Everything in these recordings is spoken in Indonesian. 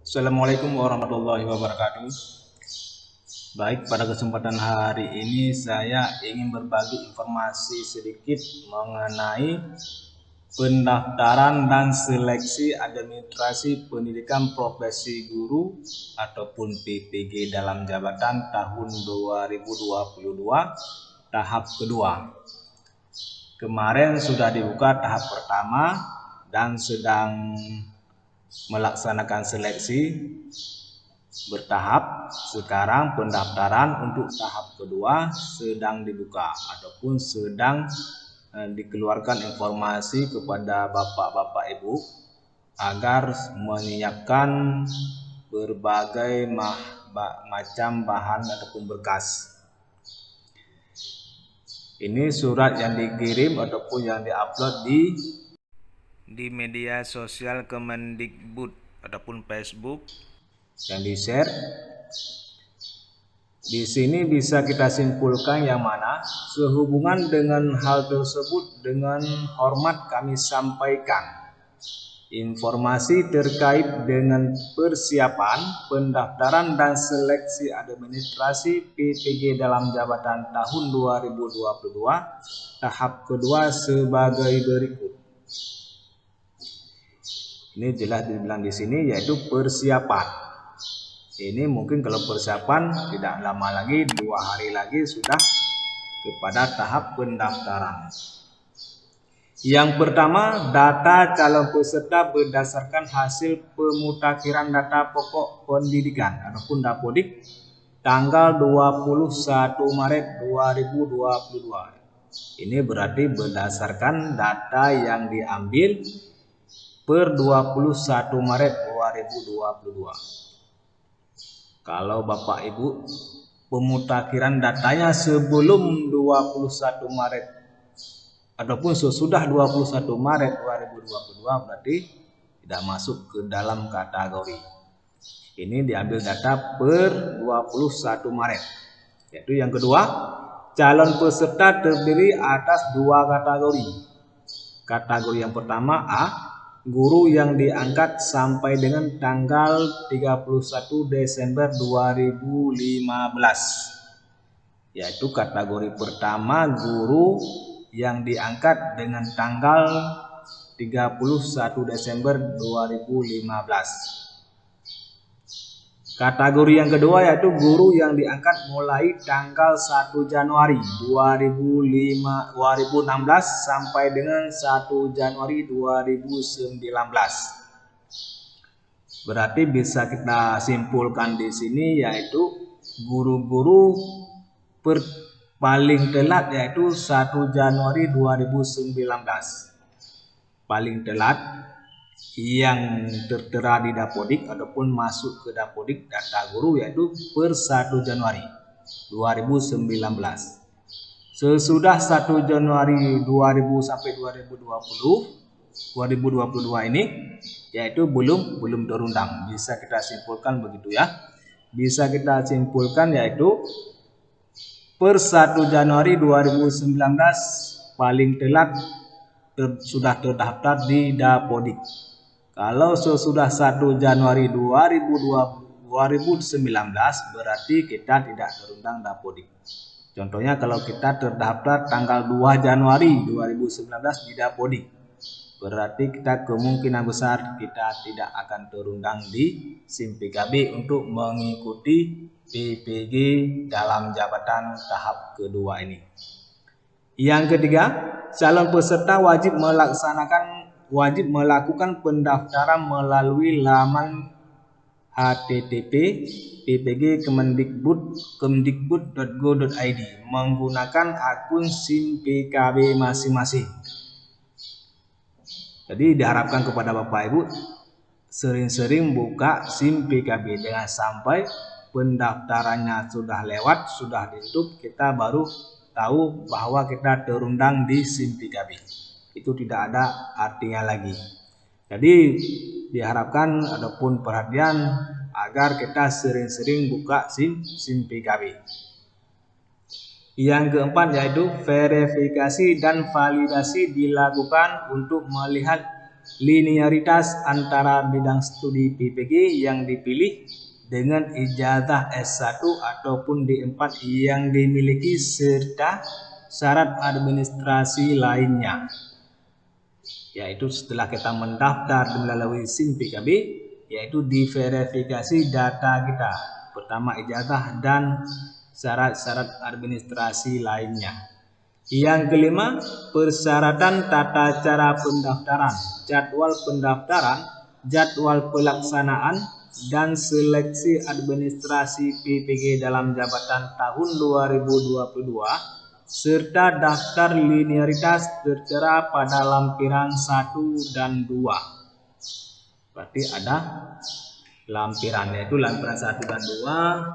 Assalamualaikum warahmatullahi wabarakatuh. Baik, pada kesempatan hari ini saya ingin berbagi informasi sedikit mengenai pendaftaran dan seleksi administrasi pendidikan profesi guru ataupun PPG dalam jabatan tahun 2022 tahap kedua. Kemarin sudah dibuka tahap pertama dan sedang melaksanakan seleksi bertahap. Sekarang pendaftaran untuk tahap kedua sedang dibuka ataupun sedang dikeluarkan informasi kepada bapak-bapak ibu agar menyiapkan berbagai macam bahan ataupun berkas. Ini surat yang dikirim ataupun yang diupload di media sosial Kemendikbud ataupun Facebook yang di-share. Di sini bisa kita simpulkan yang mana sehubungan dengan hal tersebut, dengan hormat kami sampaikan informasi terkait dengan persiapan pendaftaran dan seleksi administrasi PPG dalam jabatan tahun 2022 tahap kedua sebagai berikut. Ini jelas dibilang di sini yaitu persiapan. Ini mungkin kalau persiapan tidak lama lagi, 2 hari lagi sudah kepada tahap pendaftaran. Yang pertama, data calon peserta berdasarkan hasil pemutakhiran data pokok pendidikan ataupun Dapodik tanggal 21 Maret 2022. Ini berarti berdasarkan data yang diambil per 21 Maret 2022. Kalau Bapak Ibu pemutakhiran datanya sebelum 21 Maret ataupun sesudah 21 Maret 2022 berarti tidak masuk ke dalam kategori. Ini diambil data per 21 Maret. Yaitu yang kedua, calon peserta terdiri atas 2 kategori. Kategori yang pertama A, guru yang diangkat sampai dengan tanggal 31 Desember 2015. Yaitu kategori pertama guru yang diangkat dengan tanggal 31 Desember 2015. Kategori yang kedua yaitu guru yang diangkat mulai tanggal 1 Januari 2016 sampai dengan 1 Januari 2019. Berarti bisa kita simpulkan di sini yaitu guru-guru paling telat yaitu 1 Januari 2019. Paling telat yang tertera di Dapodik ataupun masuk ke Dapodik data guru yaitu per 1 Januari 2019. Sesudah 1 Januari 2000 sampai 2022 ini yaitu belum terundang. Bisa kita simpulkan begitu ya. Bisa kita simpulkan yaitu per 1 Januari 2019 paling telat sudah terdaftar di Dapodik. Kalau sesudah 1 Januari 2019 berarti kita tidak terundang Dapodik. Contohnya kalau kita terdaftar tanggal 2 Januari 2019 di Dapodik, berarti kita kemungkinan besar kita tidak akan terundang di SIM PKB untuk mengikuti PPG dalam jabatan tahap kedua ini. Yang ketiga, calon peserta wajib melakukan pendaftaran melalui laman http://ppg.kemdikbud.go.id menggunakan akun SIM PKB masing-masing. Jadi diharapkan kepada Bapak Ibu sering-sering buka SIM PKB, jangan sampai pendaftarannya sudah lewat, sudah ditutup, kita baru tahu bahwa kita terundang di SIM PKB. Itu tidak ada artinya lagi. Jadi diharapkan ataupun perhatian agar kita sering-sering buka SIM PKB. Yang keempat yaitu verifikasi dan validasi dilakukan untuk melihat linearitas antara bidang studi PPG yang dipilih dengan ijazah S1 ataupun D4 yang dimiliki serta syarat administrasi lainnya. Yaitu setelah kita mendaftar melalui SIM PKB, yaitu diverifikasi data kita. Pertama ijazah dan syarat-syarat administrasi lainnya. Yang kelima, persyaratan tata cara pendaftaran, jadwal pelaksanaan, dan seleksi administrasi PPG dalam jabatan tahun 2022, serta daftar linearitas tertera pada lampiran 1 dan 2. Berarti ada lampiran, yaitu lampiran 1 dan 2.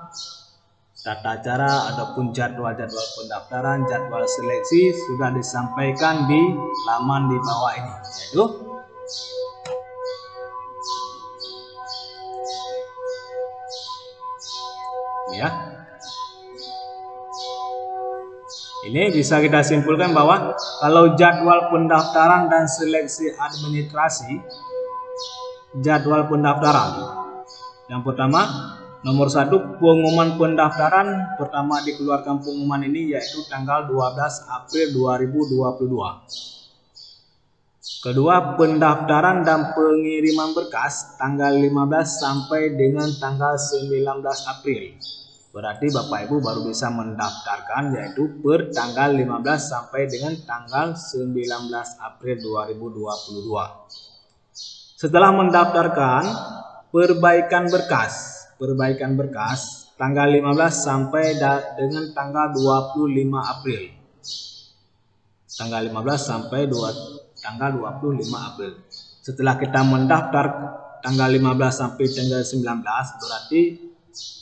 Tata cara ataupun jadwal-jadwal pendaftaran, jadwal seleksi sudah disampaikan di laman di bawah ini, yaitu ya. Ini bisa kita simpulkan bahwa kalau jadwal pendaftaran dan seleksi administrasi, jadwal pendaftaran yang pertama, nomor 1, pengumuman pendaftaran pertama dikeluarkan pengumuman ini yaitu tanggal 12 April 2022. Kedua, pendaftaran dan pengiriman berkas tanggal 15 sampai dengan tanggal 19 April. Berarti Bapak Ibu baru bisa mendaftarkan yaitu per tanggal 15 sampai dengan tanggal 19 April 2022. Setelah mendaftarkan, perbaikan berkas tanggal 15 sampai dengan tanggal 25 April. Tanggal 15 sampai tanggal 25 April. Setelah kita mendaftar tanggal 15 sampai tanggal 19, berarti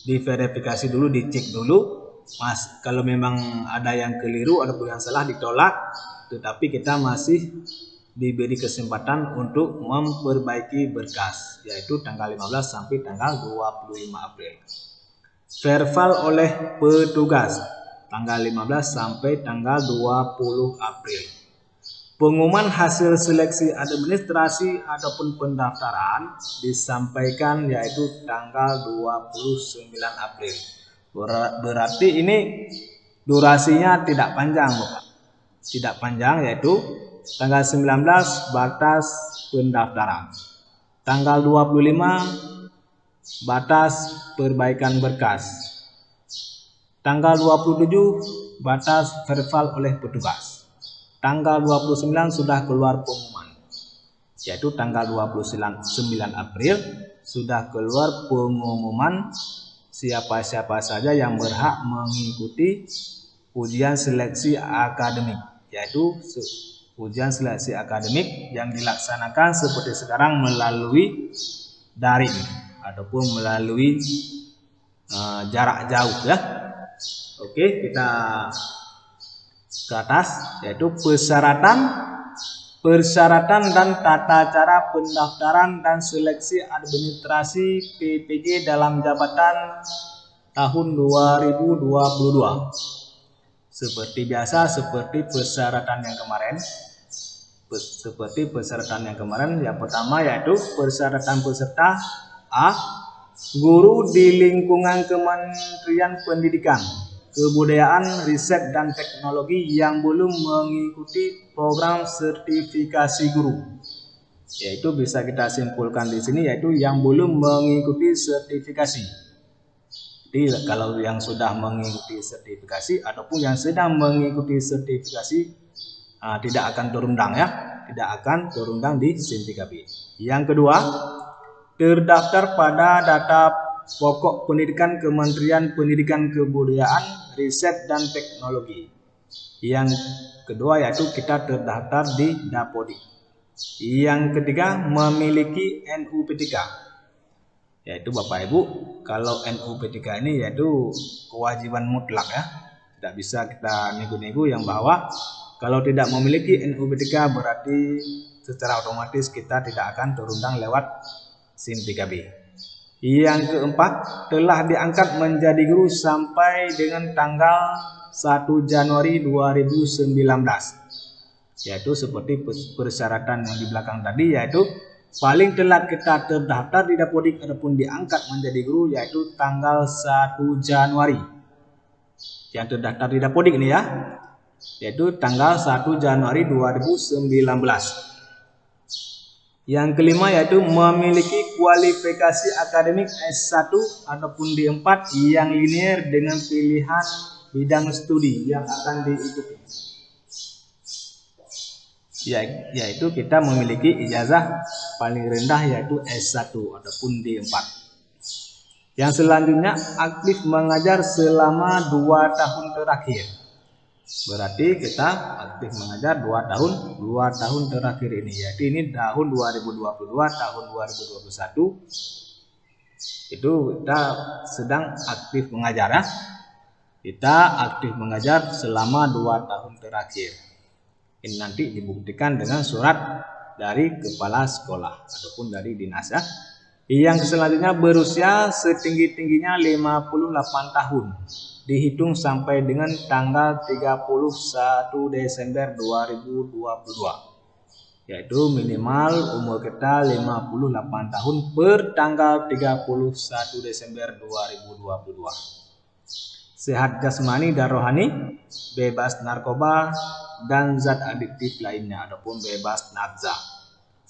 diverifikasi dulu, dicek dulu, Mas, kalau memang ada yang keliru ataupun yang salah ditolak, tetapi kita masih diberi kesempatan untuk memperbaiki berkas, yaitu tanggal 15 sampai tanggal 25 April. Verbal oleh petugas tanggal 15 sampai tanggal 20 April. Pengumuman hasil seleksi administrasi ataupun pendaftaran disampaikan yaitu tanggal 29 April. Berarti ini durasinya tidak panjang, Bapak. Tidak panjang, yaitu tanggal 19 batas pendaftaran. Tanggal 25 batas perbaikan berkas. Tanggal 27 batas verbal oleh petugas. Tanggal 29 sudah keluar pengumuman, yaitu tanggal 29 April sudah keluar pengumuman siapa-siapa saja yang berhak mengikuti ujian seleksi akademik, yaitu ujian seleksi akademik yang dilaksanakan seperti sekarang melalui daring ataupun melalui jarak jauh ya. Oke, kita ke atas, yaitu persyaratan dan tata cara pendaftaran dan seleksi administrasi PPG dalam jabatan tahun 2022. Seperti biasa, seperti persyaratan yang kemarin. Yang pertama yaitu persyaratan peserta A. Guru di lingkungan Kementerian Pendidikan, Kebudayaan, Riset, dan Teknologi yang belum mengikuti program sertifikasi guru. Yaitu bisa kita simpulkan di sini yaitu yang belum mengikuti sertifikasi. Jadi kalau yang sudah mengikuti sertifikasi ataupun yang sedang mengikuti sertifikasi tidak akan terundang ya, tidak akan terundang di SIM PKB. Yang kedua, terdaftar pada data pokok pendidikan Kementerian Pendidikan, Kebudayaan, Riset, dan Teknologi. Yang kedua yaitu kita terdaftar di Dapodi. Yang ketiga, memiliki NUP3. Yaitu Bapak Ibu, kalau NUP3 ini yaitu kewajiban mutlak ya. Tidak bisa kita nego-nego yang bahwa kalau tidak memiliki NUP3 berarti secara otomatis kita tidak akan terundang lewat SIM PKB. Yang keempat, telah diangkat menjadi guru sampai dengan tanggal 1 Januari 2019. yaitu seperti persyaratan yang di belakang tadi, yaitu paling telat kita terdaftar di Dapodik ataupun diangkat menjadi guru yaitu tanggal 1 Januari. Yang terdaftar di Dapodik ini ya, yaitu tanggal 1 Januari 2019. Yang kelima yaitu memiliki kualifikasi akademik S1 ataupun D4 yang linear dengan pilihan bidang studi yang akan diikuti. Yaitu kita memiliki ijazah paling rendah yaitu S1 ataupun D4. Yang selanjutnya aktif mengajar selama 2 tahun terakhir. Berarti kita aktif mengajar 2 tahun terakhir ini, yaitu ini tahun 2022, tahun 2021 itu kita sedang aktif mengajar ya. Kita aktif mengajar selama 2 tahun terakhir. Ini nanti dibuktikan dengan surat dari kepala sekolah ataupun dari dinas ya. Yang selanjutnya berusia setinggi-tingginya 58 tahun. Dihitung sampai dengan tanggal 31 Desember 2022, yaitu minimal umur kita 58 tahun per tanggal 31 Desember 2022. Sehat jasmani dan rohani, bebas narkoba dan zat adiktif lainnya ataupun bebas nafsa.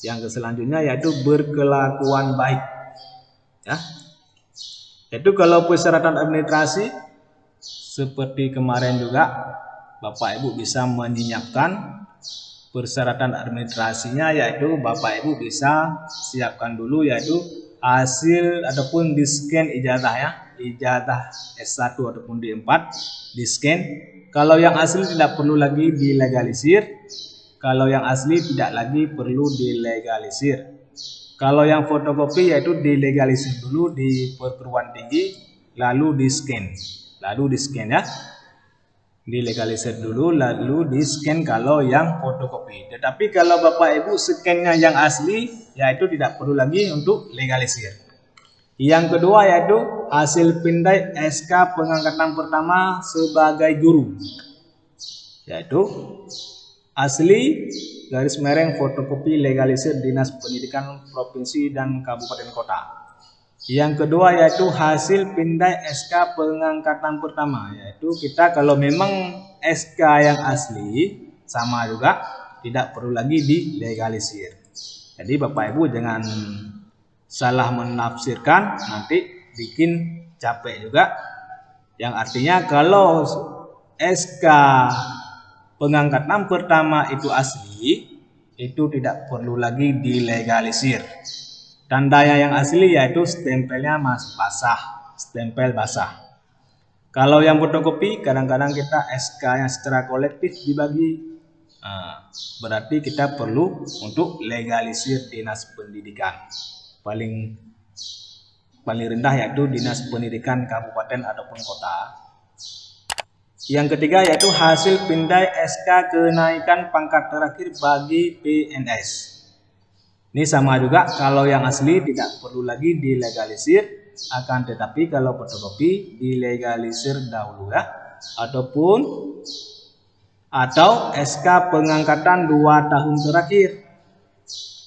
Yang selanjutnya yaitu berkelakuan baik ya. Yaitu kalau persyaratan administrasi seperti kemarin juga Bapak Ibu bisa menyiapkan persyaratan administrasinya, yaitu Bapak Ibu bisa siapkan dulu yaitu hasil ataupun di scan ijazah ya, ijazah S1 ataupun D4 di scan. Kalau yang asli tidak perlu lagi dilegalisir, kalau yang asli tidak lagi perlu dilegalisir. Kalau yang fotokopi yaitu dilegalisir dulu di perguruan tinggi lalu di scan. Lalu di scan ya, dilegalisir dulu lalu di scan kalau yang fotokopi. Tetapi kalau Bapak Ibu scannya yang asli, yaitu tidak perlu lagi untuk legalisir. Yang kedua yaitu hasil pindai SK pengangkatan pertama sebagai guru, yaitu asli garis miring fotokopi legalisir Dinas Pendidikan Provinsi dan Kabupaten Kota. Yang kedua yaitu hasil pindai SK pengangkatan pertama, yaitu kita kalau memang SK yang asli sama juga tidak perlu lagi dilegalisir. Jadi Bapak Ibu jangan salah menafsirkan, nanti bikin capek juga. Yang artinya kalau SK pengangkatan pertama itu asli, itu tidak perlu lagi dilegalisir. Tandanya yang asli yaitu stempelnya basah, stempel basah. Kalau yang fotokopi kadang-kadang kita SK yang secara kolektif dibagi, berarti kita perlu untuk legalisir Dinas Pendidikan. Paling rendah yaitu Dinas Pendidikan Kabupaten ataupun Kota. Yang ketiga yaitu hasil pindai SK kenaikan pangkat terakhir bagi PNS. Ini sama juga, kalau yang asli tidak perlu lagi dilegalisir, akan tetapi kalau fotokopi dilegalisir dahulu ya. Atau SK pengangkatan 2 tahun terakhir.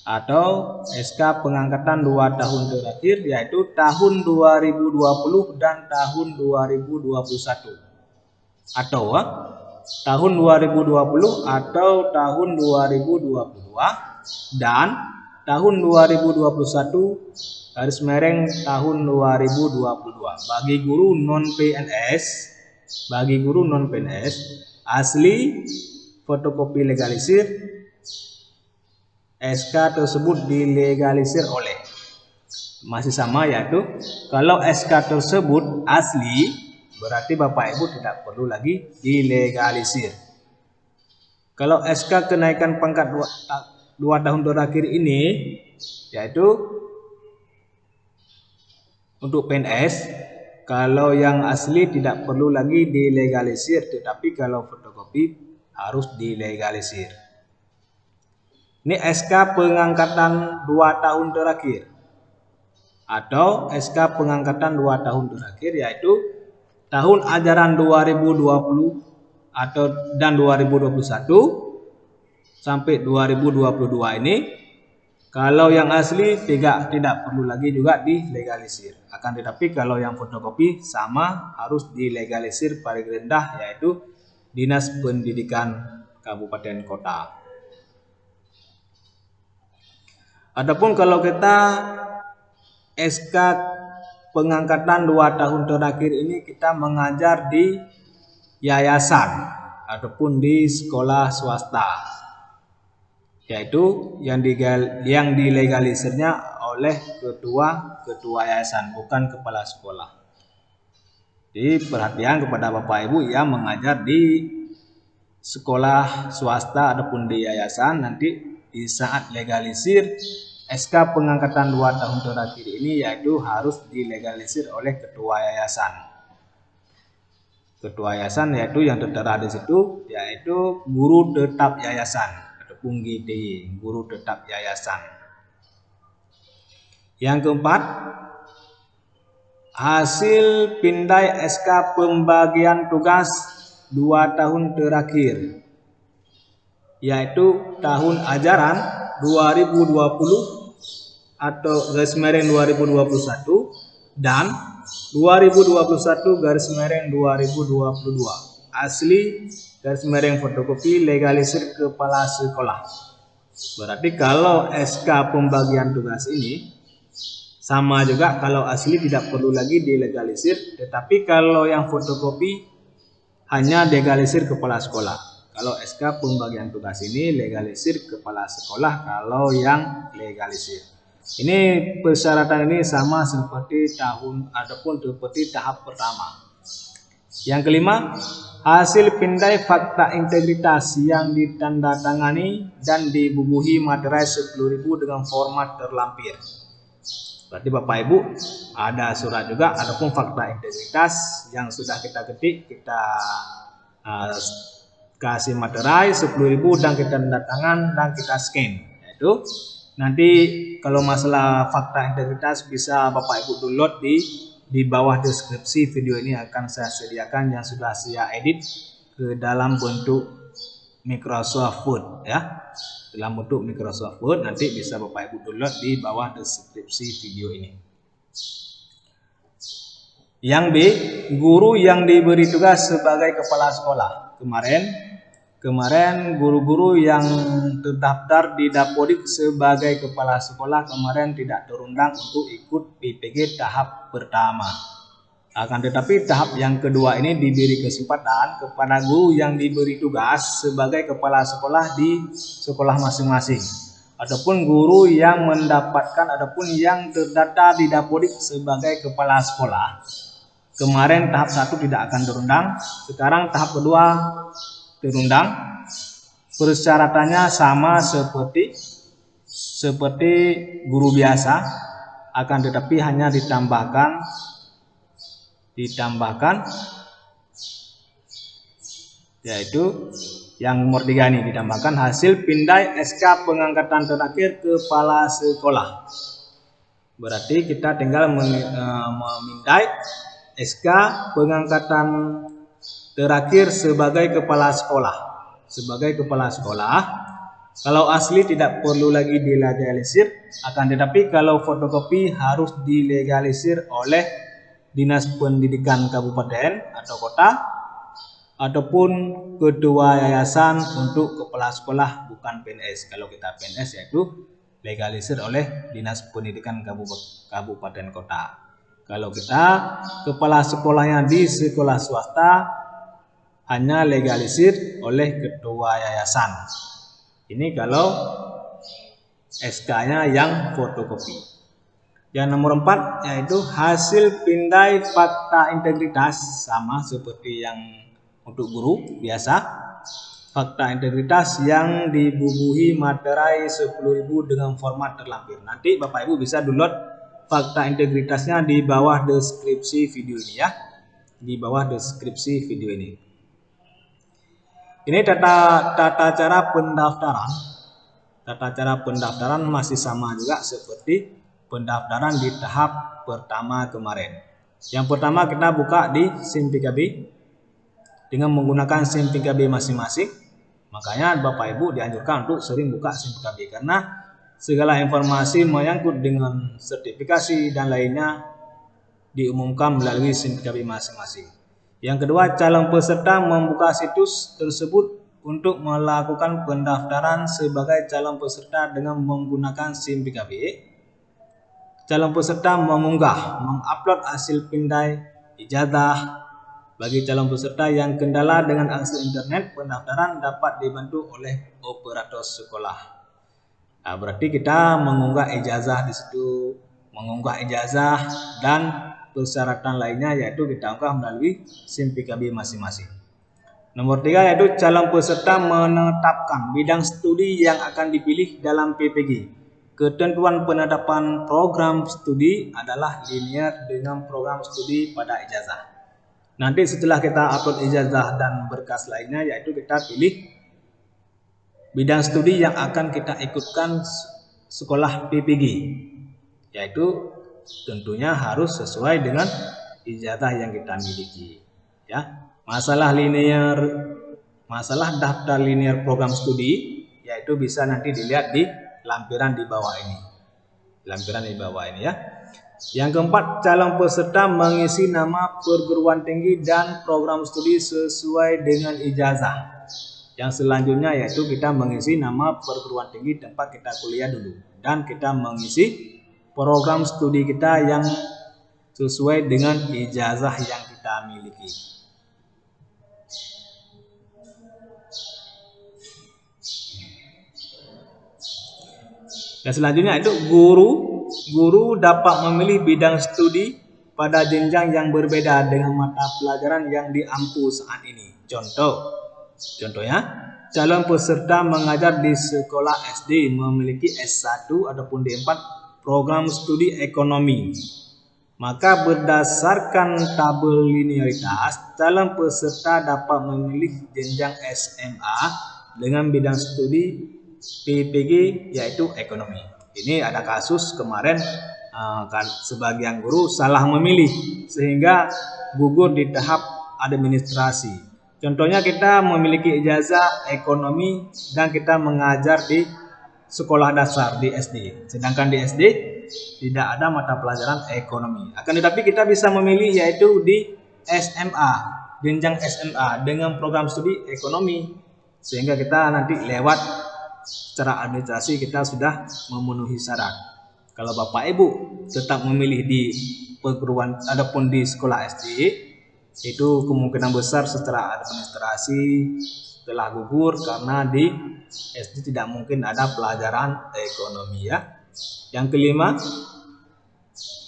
Atau SK pengangkatan 2 tahun terakhir yaitu tahun 2020 dan tahun 2021. Atau tahun 2020 atau tahun 2022 dan tahun 2021 garis miring tahun 2022 bagi guru non PNS, asli fotokopi legalisir, SK tersebut dilegalisir oleh, masih sama yaitu kalau SK tersebut asli berarti Bapak Ibu tidak perlu lagi dilegalisir. Kalau SK kenaikan pangkat 2 tahun terakhir ini yaitu untuk PNS, kalau yang asli tidak perlu lagi dilegalisir, tetapi kalau fotokopi harus dilegalisir. Ini SK pengangkatan 2 tahun terakhir atau SK pengangkatan 2 tahun terakhir yaitu tahun ajaran 2020 dan 2021 sampai 2022 ini, kalau yang asli tidak perlu lagi juga dilegalisir. Akan tetapi kalau yang fotokopi sama harus dilegalisir paling rendah, yaitu Dinas Pendidikan Kabupaten Kota. Adapun kalau kita SK pengangkatan 2 tahun terakhir ini kita mengajar di yayasan ataupun di sekolah swasta, yaitu yang dilegalisirnya oleh ketua yayasan, bukan kepala sekolah. Jadi perhatian kepada Bapak Ibu yang mengajar di sekolah swasta ataupun di yayasan, nanti di saat legalisir SK pengangkatan 2 tahun terakhir ini, yaitu harus dilegalisir oleh ketua yayasan. Ketua yayasan yaitu yang tertera di situ, yaitu guru tetap yayasan ataupun GTY, guru tetap yayasan. Yang keempat, hasil pindai SK pembagian tugas 2 tahun terakhir, yaitu tahun ajaran 2020 atau /2021 dan 2021/2022. Asli /fotokopi legalisir kepala sekolah. Berarti kalau SK pembagian tugas ini sama juga, kalau asli tidak perlu lagi dilegalisir, tetapi kalau yang fotokopi hanya legalisir kepala sekolah. Kalau SK pembagian tugas ini legalisir kepala sekolah kalau yang legalisir. Ini persyaratan ini sama seperti tahap pertama. Yang kelima, hasil pindai fakta integritas yang ditandatangani dan dibubuhi materai 10.000 dengan format terlampir. Berarti Bapak Ibu ada surat juga ataupun fakta integritas yang sudah kita ketik, kita kasih materai 10.000 dan kita tanda tangan dan kita scan. Yaitu nanti kalau masalah fakta integritas bisa Bapak Ibu download di bawah deskripsi video ini, akan saya sediakan yang sudah saya edit ke dalam bentuk Microsoft Word ya. Dalam bentuk Microsoft Word, nanti bisa Bapak Ibu download di bawah deskripsi video ini. Yang B, guru yang diberi tugas sebagai kepala sekolah. Kemarin guru-guru yang terdaftar di Dapodik sebagai kepala sekolah kemarin tidak terundang untuk ikut PPG tahap pertama. Akan tetapi tahap yang kedua ini diberi kesempatan kepada guru yang diberi tugas sebagai kepala sekolah di sekolah masing-masing, ataupun guru yang mendapatkan ataupun yang terdaftar di Dapodik sebagai kepala sekolah. Kemarin tahap 1 tidak akan terundang, sekarang tahap kedua terundang. Persyaratannya sama seperti guru biasa, akan tetapi hanya ditambahkan yaitu yang nomor 3 ini, ditambahkan hasil pindai SK pengangkatan terakhir kepala sekolah. Berarti kita tinggal memindai SK pengangkatan terakhir sebagai kepala sekolah. Kalau asli tidak perlu lagi dilegalisir, akan tetapi kalau fotokopi harus dilegalisir oleh Dinas Pendidikan Kabupaten atau Kota ataupun ketua yayasan untuk kepala sekolah, bukan PNS. Kalau kita PNS yaitu legalisir oleh Dinas Pendidikan Kabupaten Kota. Kalau kita kepala sekolahnya di sekolah swasta, hanya legalisir oleh ketua yayasan. Ini kalau SK-nya yang fotokopi. Yang nomor 4 yaitu hasil pindai fakta integritas, sama seperti yang untuk guru biasa. Fakta integritas yang dibubuhi materai 10.000 dengan format terlampir. Nanti Bapak Ibu bisa download fakta integritasnya di bawah deskripsi video ini ya. Di bawah deskripsi video ini. Ini tata cara pendaftaran. Tata cara pendaftaran masih sama juga seperti pendaftaran di tahap pertama kemarin. Yang pertama kita buka di SIM PKB dengan menggunakan SIM PKB masing-masing. Makanya Bapak Ibu dianjurkan untuk sering buka SIM PKB karena segala informasi menyangkut dengan sertifikasi dan lainnya diumumkan melalui SIM PKB masing-masing. Yang kedua, calon peserta membuka situs tersebut untuk melakukan pendaftaran sebagai calon peserta dengan menggunakan SIM PKB. Calon peserta mengupload hasil pindai ijazah. Bagi calon peserta yang kendala dengan akses internet, pendaftaran dapat dibantu oleh operator sekolah. Nah, berarti kita mengunggah ijazah di situ, mengunggah ijazah dan persyaratan lainnya yaitu kita unggah melalui SIM PKB masing-masing. Nomor 3 yaitu calon peserta menetapkan bidang studi yang akan dipilih dalam PPG. Ketentuan penetapan program studi adalah linear dengan program studi pada ijazah. Nanti setelah kita upload ijazah dan berkas lainnya yaitu kita pilih bidang studi yang akan kita ikutkan sekolah PPG, yaitu tentunya harus sesuai dengan ijazah yang kita miliki. Ya, masalah daftar linear program studi yaitu bisa nanti dilihat di lampiran di bawah ini. Ya. Yang keempat, calon peserta mengisi nama perguruan tinggi dan program studi sesuai dengan ijazah. Yang selanjutnya yaitu kita mengisi nama perguruan tinggi tempat kita kuliah dulu dan kita mengisi program studi kita yang sesuai dengan ijazah yang kita miliki. Dan selanjutnya itu guru dapat memilih bidang studi pada jenjang yang berbeda dengan mata pelajaran yang diampu saat ini. Contohnya, calon peserta mengajar di sekolah SD memiliki S1 ataupun D4 program studi ekonomi. Maka berdasarkan tabel linearitas, calon peserta dapat memilih jenjang SMA dengan bidang studi PPG yaitu ekonomi. Ini ada kasus kemarin sebagian guru salah memilih sehingga gugur di tahap administrasi. Contohnya kita memiliki ijazah ekonomi dan kita mengajar di sekolah dasar di SD. Sedangkan di SD tidak ada mata pelajaran ekonomi. Akan tetapi kita bisa memilih yaitu di SMA, jenjang SMA dengan program studi ekonomi. Sehingga kita nanti lewat secara administrasi kita sudah memenuhi syarat. Kalau Bapak Ibu tetap memilih di perguruan ataupun di sekolah SD, itu kemungkinan besar secara administrasi telah gugur karena di SD tidak mungkin ada pelajaran ekonomi ya. Yang kelima,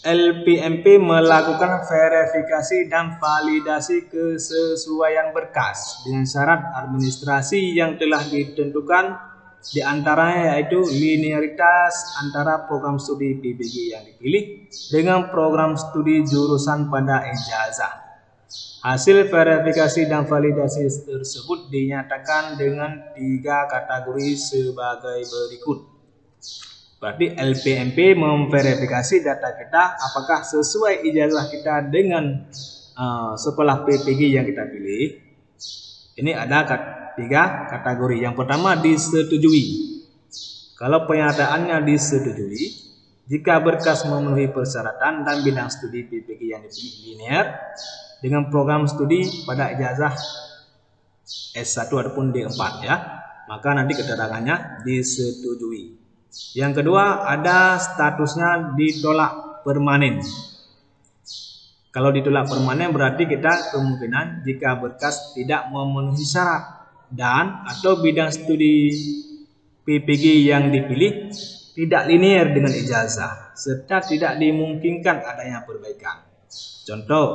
LPMP melakukan verifikasi dan validasi kesesuaian berkas dengan syarat administrasi yang telah ditentukan, di antaranya yaitu linearitas antara program studi PPG yang dipilih dengan program studi jurusan pada ijazah. Hasil verifikasi dan validasi tersebut dinyatakan dengan 3 kategori sebagai berikut. Berarti LPMP memverifikasi data kita apakah sesuai ijazah kita dengan sekolah PPG yang kita pilih. Ini ada 3 kategori. Yang pertama disetujui. Kalau penyataannya disetujui, jika berkas memenuhi persyaratan dan bidang studi PPG yang dipilih linear dengan program studi pada ijazah S1 ataupun D4 ya, maka nanti keterangannya disetujui. Yang kedua ada statusnya ditolak permanen. Kalau ditolak permanen berarti kita kemungkinan jika berkas tidak memenuhi syarat dan atau bidang studi PPG yang dipilih tidak linear dengan ijazah serta tidak dimungkinkan adanya perbaikan. Contoh,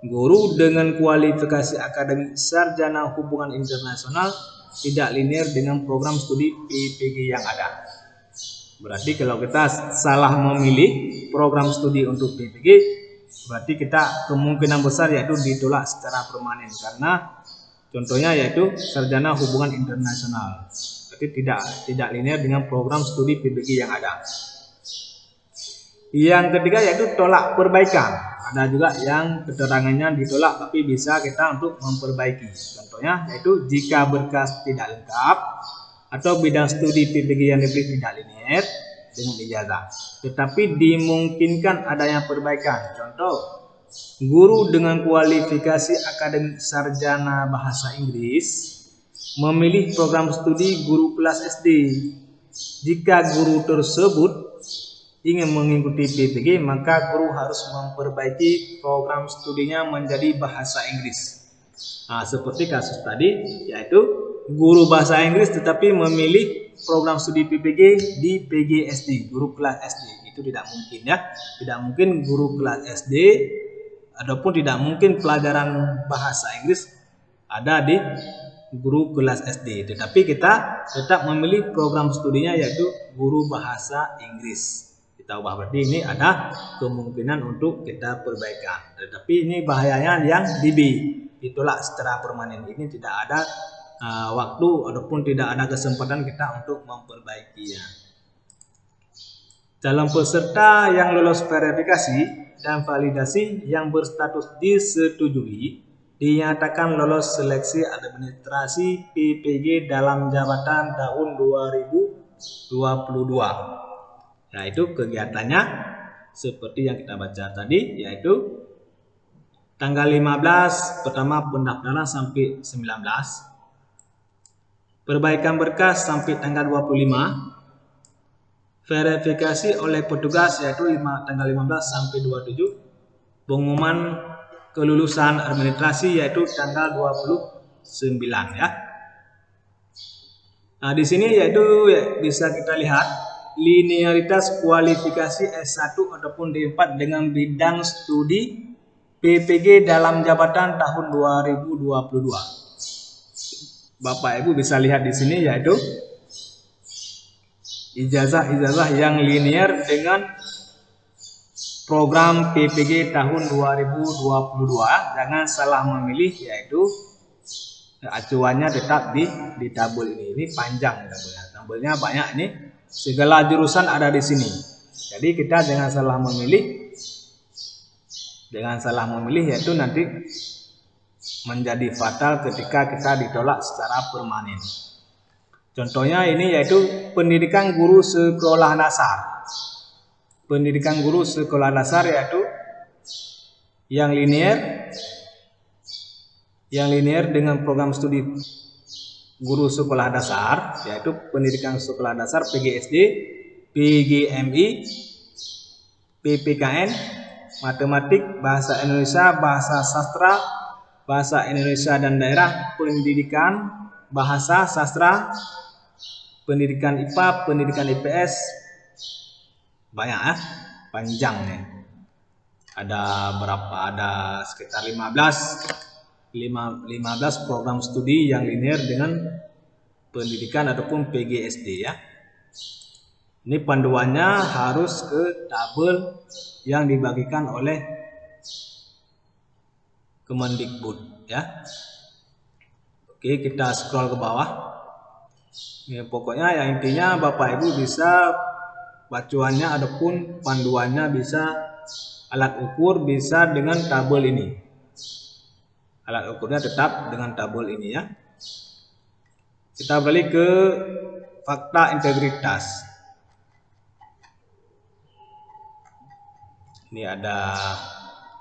guru dengan kualifikasi akademik sarjana hubungan internasional tidak linear dengan program studi PPG yang ada. Berarti kalau kita salah memilih program studi untuk PPG, berarti kita kemungkinan besar yaitu ditolak secara permanen karena contohnya yaitu sarjana hubungan internasional. Berarti tidak linear dengan program studi PPG yang ada. Yang ketiga yaitu tolak perbaikan. ada juga yang keterangannya ditolak tapi bisa kita untuk memperbaiki. Contohnya yaitu jika berkas tidak lengkap atau bidang studi PPG yang diberi tidak linear dengan ijazah, tetapi dimungkinkan adanya perbaikan. Contoh, guru dengan kualifikasi akademik sarjana bahasa Inggris memilih program studi guru kelas SD. Jika guru tersebut ingin mengikuti PPG, maka guru harus memperbaiki program studinya menjadi bahasa Inggris. Nah, seperti kasus tadi, yaitu guru bahasa Inggris tetapi memilih program studi PPG di PGSD, guru kelas SD. Itu tidak mungkin ya. Tidak mungkin guru kelas SD ataupun tidak mungkin pelajaran bahasa Inggris ada di guru kelas SD. Tetapi kita tetap memilih program studinya yaitu guru bahasa Inggris. Kita ubah, berarti ini ada kemungkinan untuk kita perbaikan. Tetapi ini bahayanya yang DB ditolak secara permanen, ini tidak ada waktu ataupun tidak ada kesempatan kita untuk memperbaikinya. Calon peserta yang lolos verifikasi dan validasi yang berstatus disetujui dinyatakan lolos seleksi administrasi PPG dalam jabatan tahun 2022. Nah, itu kegiatannya seperti yang kita baca tadi, yaitu tanggal 15 pertama pendaftaran sampai 19, perbaikan berkas sampai tanggal 25, verifikasi oleh petugas yaitu tanggal 15 sampai 27, pengumuman kelulusan administrasi yaitu tanggal 29 ya. Nah, di sini yaitu bisa kita lihat linearitas kualifikasi S1 ataupun D4 dengan bidang studi PPG dalam jabatan tahun 2022. Bapak Ibu bisa lihat di sini yaitu ijazah-ijazah yang linear dengan program PPG tahun 2022. Jangan salah memilih, yaitu acuannya tetap di tabel ini. Ini panjang tabelnya. Tabelnya banyak ini. Segala jurusan ada di sini. Jadi kita jangan salah memilih. Jangan salah memilih, yaitu nanti menjadi fatal ketika kita ditolak secara permanen. Contohnya ini yaitu pendidikan guru sekolah dasar. Pendidikan guru sekolah dasar yaitu yang linear dengan program studi guru sekolah dasar, yaitu pendidikan sekolah dasar PGSD, PGMI, PPKN, matematik, bahasa Indonesia, bahasa sastra, bahasa Indonesia dan daerah, pendidikan, bahasa sastra, pendidikan IPA, pendidikan IPS, banyak ya, panjang nih. Ada berapa? Ada sekitar 15 program studi yang linear dengan pendidikan ataupun PGSD ya. Ini panduannya harus ke tabel yang dibagikan oleh Kemendikbud ya. Oke, kita scroll ke bawah. Ya, pokoknya yang intinya Bapak Ibu bisa bacuannya ataupun panduannya bisa, alat ukur bisa dengan tabel ini. Alat ukurnya tetap dengan tabel ini ya. Kita balik ke fakta integritas. Ini ada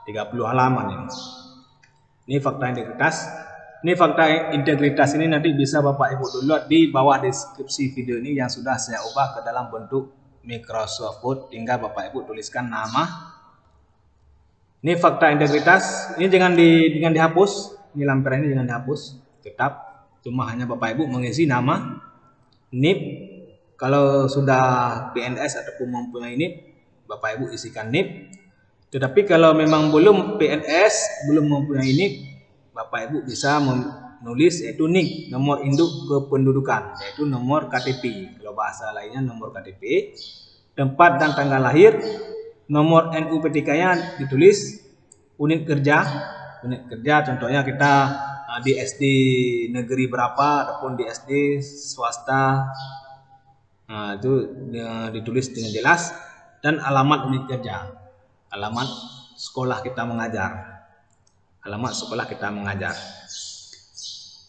30 halaman ini. Ini fakta integritas. Ini fakta integritas ini nanti bisa Bapak Ibu download di bawah deskripsi video ini yang sudah saya ubah ke dalam bentuk Microsoft Word. Tinggal Bapak Ibu tuliskan nama. Ini fakta integritas. Ini jangan dihapus. Ini lampiran ini jangan dihapus. Tetap cuma hanya Bapak Ibu mengisi nama, NIP. Kalau sudah PNS ataupun mempunyai NIP, Bapak Ibu isikan NIP. Tetapi kalau memang belum PNS, belum mempunyai NIP, Bapak Ibu bisa menulis yaitu NIK, nomor induk kependudukan, yaitu nomor KTP. Kalau bahasa lainnya nomor KTP, tempat dan tanggal lahir, nomor NUPTK-nya ditulis, unit kerja. Unit kerja contohnya kita di SD negeri berapa ataupun di SD swasta. Nah, itu ditulis dengan jelas, dan alamat unit kerja. Alamat sekolah kita mengajar. Alamat sekolah kita mengajar.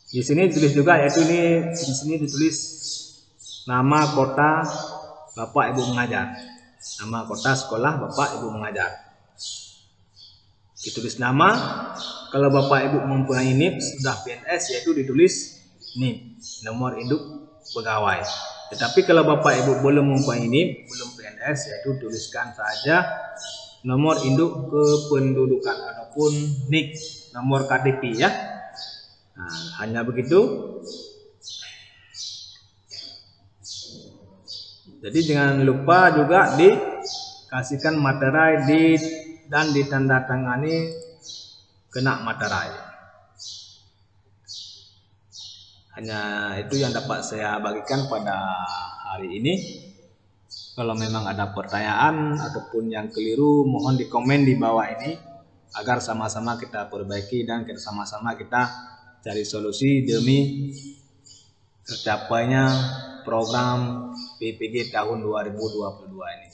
Di sini ditulis juga, yaitu ini di sini ditulis nama kota Bapak Ibu mengajar. Nama kota sekolah Bapak Ibu mengajar. Ditulis nama. Kalau Bapak Ibu mempunyai NIP sudah PNS, yaitu ditulis NIP, nomor induk pegawai. Tetapi kalau Bapak Ibu belum mempunyai NIP, belum PNS, yaitu tuliskan saja nomor induk kependudukan ataupun NIK, nomor KTP ya. Nah, hanya begitu. Jadi jangan lupa juga dikasihkan materai dan ditandatangani kena materai. Hanya itu yang dapat saya bagikan pada hari ini. Kalau memang ada pertanyaan ataupun yang keliru, mohon di komen di bawah ini agar sama-sama kita perbaiki dan sama-sama kita cari solusi demi tercapainya program PPG tahun 2022 ini.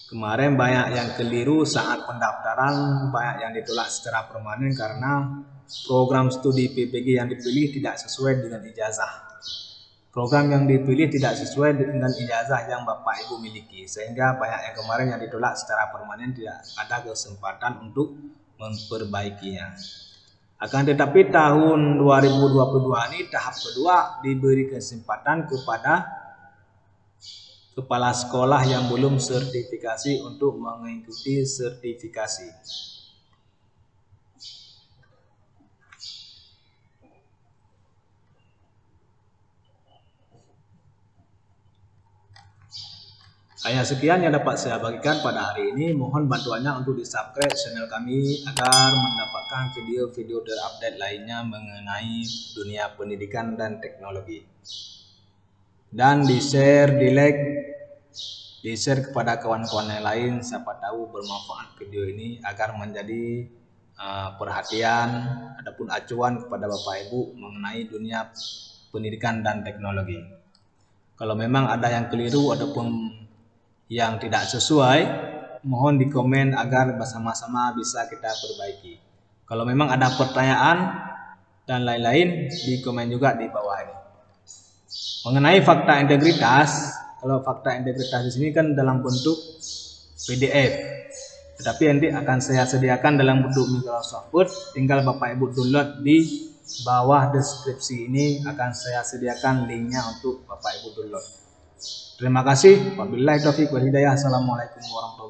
Kemarin banyak yang keliru saat pendaftaran, banyak yang ditolak secara permanen karena program studi PPG yang dipilih tidak sesuai dengan ijazah. Program yang dipilih tidak sesuai dengan ijazah yang Bapak Ibu miliki, sehingga banyak yang kemarin yang ditolak secara permanen tidak ada kesempatan untuk memperbaikinya. Akan tetapi tahun 2022 ini tahap kedua diberi kesempatan kepada kepala sekolah yang belum sertifikasi untuk mengikuti sertifikasi. Hanya sekian yang dapat saya bagikan pada hari ini. Mohon bantuannya untuk di-subscribe channel kami agar mendapatkan video-video terupdate lainnya mengenai dunia pendidikan dan teknologi. Dan di-share, di-like, di-share kepada kawan-kawan yang lain, siapa tahu bermanfaat video ini agar menjadi perhatian ataupun acuan kepada Bapak Ibu mengenai dunia pendidikan dan teknologi. Kalau memang ada yang keliru ataupun yang tidak sesuai, mohon di komen agar bersama-sama bisa kita perbaiki. Kalau memang ada pertanyaan dan lain-lain, di komen juga di bawah ini. Mengenai fakta integritas, kalau fakta integritas di sini kan dalam bentuk PDF, tetapi nanti akan saya sediakan dalam bentuk Microsoft Word. Tinggal Bapak Ibu download di bawah deskripsi ini, akan saya sediakan linknya untuk Bapak Ibu download. Terima kasih. Wabillahi taufiq wal hidayah. Assalamualaikum warahmatullahi wabarakatuh.